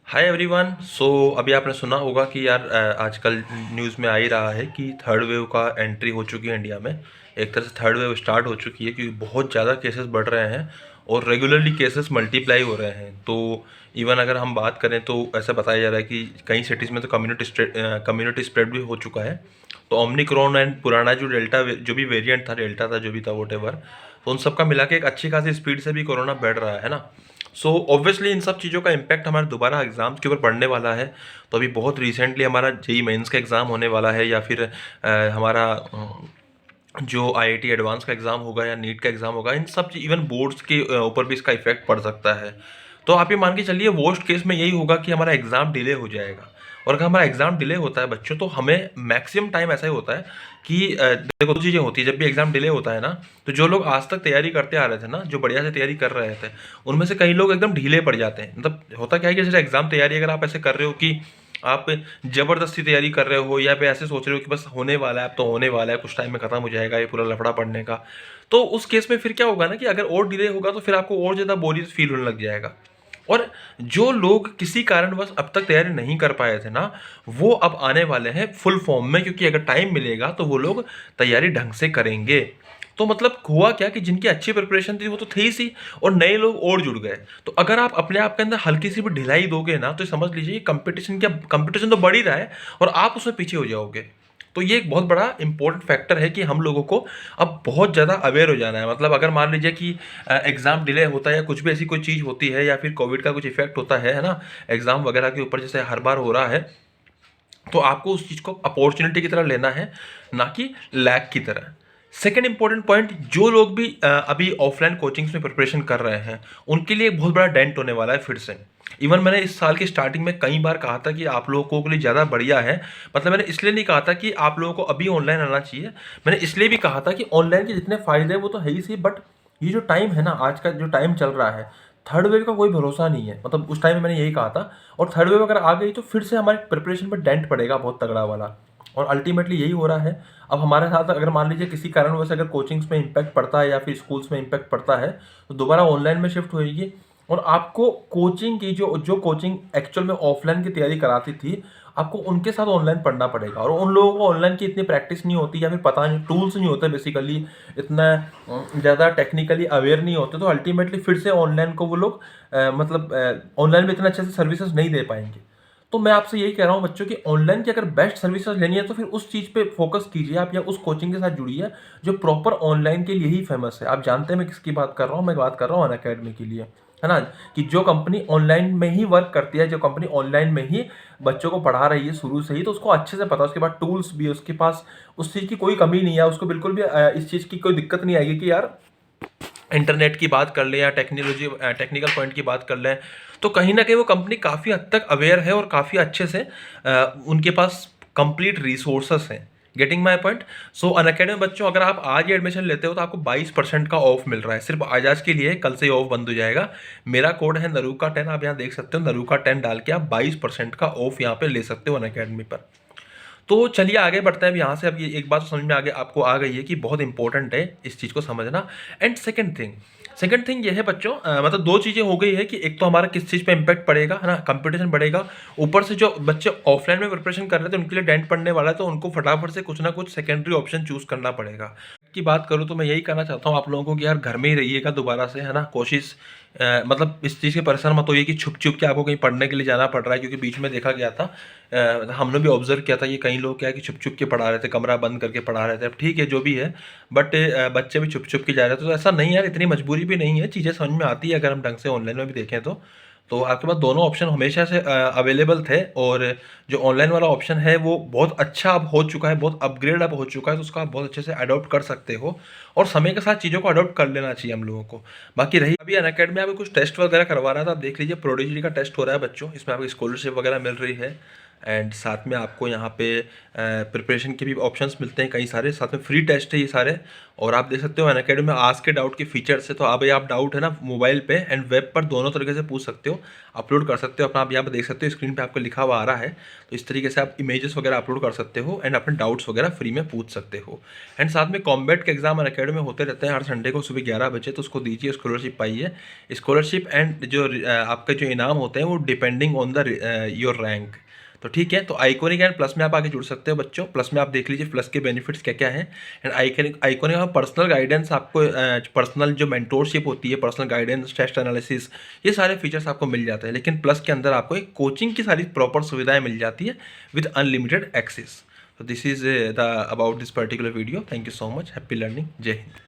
Hi everyone. अभी आपने सुना होगा कि यार आजकल न्यूज़ में आ ही रहा है कि थर्ड वेव का एंट्री हो चुकी है इंडिया में। एक तरह से थर्ड वेव स्टार्ट हो चुकी है क्योंकि बहुत ज़्यादा केसेस बढ़ रहे हैं और रेगुलरली केसेस मल्टीप्लाई हो रहे हैं। तो इवन अगर हम बात करें तो ऐसा बताया जा रहा है कि कई सिटीज़ में तो कम्युनिटी स्प्रेड भी हो चुका है। तो ओमिक्रॉन एंड पुराना जो जो भी वेरिएंट था, डेल्टा था, जो भी था वोटेवर, तो उन सब का मिला के एक अच्छी खासी स्पीड से भी कोरोना बढ़ रहा है ना। ऑब्वियसली इन सब चीज़ों का इम्पैक्ट हमारे दोबारा एग्जाम्स के ऊपर पड़ने वाला है। तो अभी बहुत रिसेंटली हमारा जेई मेंस का एग्ज़ाम होने वाला है, या फिर हमारा जो आईआईटी एडवांस का एग्ज़ाम होगा या नीट का एग्ज़ाम होगा। इन सब इवन बोर्ड्स के ऊपर भी इसका इफेक्ट पड़ सकता है। तो आप ये मान के चलिए वर्स्ट केस में यही होगा कि हमारा एग्ज़ाम डिले हो जाएगा। और अगर हमारा एग्ज़ाम डिले होता है बच्चों, तो हमें मैक्सिमम टाइम ऐसा ही होता है कि देखो दो चीज़ें होती है जब भी एग्ज़ाम डिले होता है ना। तो जो लोग आज तक तैयारी करते आ रहे थे ना, जो बढ़िया से तैयारी कर रहे थे, उनमें से कई लोग एकदम ढीले पड़ जाते हैं। मतलब होता क्या है कि जैसे एग्ज़ाम तैयारी अगर आप ऐसे कर रहे हो कि आप ज़बरदस्ती तैयारी कर रहे हो, या फिर ऐसे सोच रहे हो कि बस होने वाला है, अब तो होने वाला है, कुछ टाइम में ख़त्म हो जाएगा ये पूरा लफड़ा पड़ने का। तो उस केस में फिर क्या होगा ना कि अगर और डिले होगा तो फिर आपको और ज़्यादा बोरियत फील होने लग जाएगा। और जो लोग किसी कारणवश अब तक तैयारी नहीं कर पाए थे ना, वो अब आने वाले हैं फुल फॉर्म में, क्योंकि अगर टाइम मिलेगा तो वो लोग तैयारी ढंग से करेंगे। तो मतलब हुआ क्या कि जिनकी अच्छी प्रिपरेशन थी वो तो थे ही सी, और नए लोग और जुड़ गए। तो अगर आप अपने आप के अंदर हल्की सी भी ढिलाई दोगे ना, तो समझ लीजिए कंपटीशन तो बढ़ ही रहा है और आप उसमें पीछे हो जाओगे। तो ये एक बहुत बड़ा इंपॉर्टेंट फैक्टर है कि हम लोगों को अब बहुत ज़्यादा अवेयर हो जाना है। मतलब अगर मान लीजिए कि एग्ज़ाम डिले होता है या कुछ भी ऐसी कोई चीज़ होती है, या फिर कोविड का कुछ इफेक्ट होता है ना, एग्ज़ाम वगैरह के ऊपर जैसे हर बार हो रहा है, तो आपको उस चीज़ को अपॉर्चुनिटी की तरह लेना है, ना कि लैग की तरह। सेकेंड इंपॉर्टेंट पॉइंट, जो लोग भी अभी ऑफलाइन कोचिंग्स में प्रिपरेशन कर रहे हैं, उनके लिए एक बहुत बड़ा डेंट होने वाला है फिर से। इवन मैंने इस साल की स्टार्टिंग में कई बार कहा था कि आप लोगों के लिए ज़्यादा बढ़िया है। मतलब मैंने इसलिए नहीं कहा था कि आप लोगों को अभी ऑनलाइन आना चाहिए, मैंने इसलिए भी कहा था कि ऑनलाइन के जितने फ़ायदे हैं वो तो है ही सही, बट ये जो टाइम है ना, आज का जो टाइम चल रहा है, थर्ड वेव का कोई भरोसा नहीं है। मतलब उस टाइम में मैंने यही कहा था। और थर्ड वेव अगर आ गई तो फिर से हमारी प्रिपरेशन पर डेंट पड़ेगा बहुत तगड़ा वाला। और अल्टीमेटली यही हो रहा है। अब हमारे साथ अगर मान लीजिए किसी कारणवश अगर कोचिंग्स में इम्पैक्ट पड़ता है या फिर स्कूल्स में इम्पैक्ट पड़ता है, तो दोबारा ऑनलाइन में शिफ्ट होएगी। और आपको कोचिंग की जो जो कोचिंग एक्चुअल में ऑफलाइन की तैयारी कराती थी, आपको उनके साथ ऑनलाइन पढ़ना पड़ेगा। और उन लोगों को ऑनलाइन की इतनी प्रैक्टिस नहीं होती, या फिर पता नहीं, टूल्स नहीं होते बेसिकली, इतना ज़्यादा टेक्निकली अवेयर नहीं होते। तो अल्टीमेटली फिर से ऑनलाइन को वो लोग मतलब ऑनलाइन में इतना अच्छे से सर्विसेज नहीं दे पाएंगे। तो मैं आपसे यही कह रहा हूँ बच्चों की, ऑनलाइन की अगर बेस्ट सर्विसेज लेनी है तो फिर उस चीज़ पे फोकस कीजिए आप, या उस कोचिंग के साथ जुड़िए जो प्रॉपर ऑनलाइन के लिए ही फेमस है। आप जानते हैं मैं किसकी बात कर रहा हूँ, मैं बात कर रहा हूँ अनअकैडमी के लिए, है ना। कि जो कंपनी ऑनलाइन में ही वर्क करती है, जो कंपनी ऑनलाइन में ही बच्चों को पढ़ा रही है शुरू से ही, तो उसको अच्छे से पता है, उसके पास टूल्स भी है, उसके पास उस चीज़ की कोई कमी नहीं है, उसको बिल्कुल भी इस चीज़ की कोई दिक्कत नहीं आएगी कि यार इंटरनेट की बात कर लें या टेक्निकल पॉइंट की बात कर लें। तो कहीं ना कहीं वो कंपनी काफ़ी हद तक अवेयर है और काफ़ी अच्छे से उनके पास कंप्लीट रिसोर्सेस हैं। Getting my point. अनअकैडमी बच्चों, अगर आप आज ही एडमिशन लेते हो तो आपको 22% का ऑफ मिल रहा है, सिर्फ आज के लिए। कल से ये ऑफ बंद हो जाएगा। मेरा कोड है नरूका 10, आप यहाँ देख सकते हो, नरूका 10 डाल के आप 22% का ऑफ यहाँ पे ले सकते हो अनअकैडमी पर। तो चलिए आगे बढ़ते हैं। अब यहाँ से अब ये एक बात तो समझ में आगे आपको आ गई है कि बहुत इंपॉर्टेंट है इस चीज़ को समझना। एंड सेकंड थिंग ये है बच्चों, मतलब दो चीज़ें हो गई है कि एक तो हमारा किस चीज़ पे इम्पैक्ट पड़ेगा, है ना, कंपटीशन बढ़ेगा। ऊपर से जो बच्चे ऑफलाइन में प्रिपरेशन कर रहे थे उनके लिए डेंट पड़ने वाला है, तो उनको फटाफट से कुछ ना कुछ सेकेंडरी ऑप्शन चूज करना पड़ेगा। की बात करूँ तो मैं यही कहना चाहता हूँ आप लोगों को कि यार घर में ही रहिएगा दोबारा से, है ना। कोशिश मतलब इस चीज़ के परेशान मत होइए कि छुप छुप के आपको कहीं पढ़ने के लिए जाना पड़ रहा है, क्योंकि बीच में देखा गया था, हमने भी ऑब्जर्व किया था, ये कई लोग क्या है कि छुप छुप के पढ़ा रहे थे, कमरा बंद करके पढ़ा रहे थे। अब ठीक है जो भी है, बट बच्चे भी छुप छुप के जा रहे थे। तो ऐसा नहीं है यार, इतनी मजबूरी भी नहीं है, चीज़ें समझ में आती है अगर हम ढंग से ऑनलाइन में भी देखें तो आपके पास दोनों ऑप्शन हमेशा से अवेलेबल थे। और जो ऑनलाइन वाला ऑप्शन है वो बहुत अच्छा अब हो चुका है, बहुत अपग्रेड अब हो चुका है, तो उसका आप बहुत अच्छे से अडॉप्ट कर सकते हो। और समय के साथ चीज़ों को अडॉप्ट कर लेना चाहिए हम लोगों को। बाकी रही अभी अनअकैडमी में आपको कुछ टेस्ट वगैरह करवा रहा था, आप देख लीजिए, प्रोडिजी का टेस्ट हो रहा है बच्चों, इसमें आपको स्कॉलरशिप वगैरह मिल रही है। एंड साथ में आपको यहाँ पे प्रिपरेशन के भी ऑप्शंस मिलते हैं कई सारे, साथ में फ्री टेस्ट है ये सारे। और आप देख सकते हो अनअकैडमी में आस्क के डाउट के फीचर्स है, तो अब ये आप डाउट है ना मोबाइल पे एंड वेब पर दोनों तरीके से पूछ सकते हो, अपलोड कर सकते हो अपना। आप यहाँ पे देख सकते हो स्क्रीन पे आपको लिखा हुआ आ रहा है, तो इस तरीके से आप इमेजेस वगैरह अपलोड कर सकते हो एंड अपने डाउट्स वगैरह फ्री में पूछ सकते हो। एंड साथ में कॉम्बैट के एग्जाम अनअकैडमी में होते रहते हैं हर संडे को सुबह 11 बजे, तो उसको दीजिए, स्कॉलरशिप पाइए। स्कॉलरशिप एंड जो आपके जो इनाम होते हैं वो depending on the your rank. तो ठीक है, तो आइकॉनिक एंड प्लस में आप आगे जुड़ सकते हो बच्चों। प्लस में आप देख लीजिए प्लस के बेनिफिट्स क्या क्या हैं। एंड आइकॉनिक में पर्सनल गाइडेंस, आपको पर्सनल जो मेंटोरशिप होती है, पर्सनल गाइडेंस, टेस्ट एनालिसिस, ये सारे फीचर्स आपको मिल जाते हैं। लेकिन प्लस के अंदर आपको एक कोचिंग की सारी प्रॉपर सुविधाएं मिल जाती है विद अनलिमिटेड एक्सेस। तो this is the about this particular video. Thank you so much, happy learning, जय हिंद।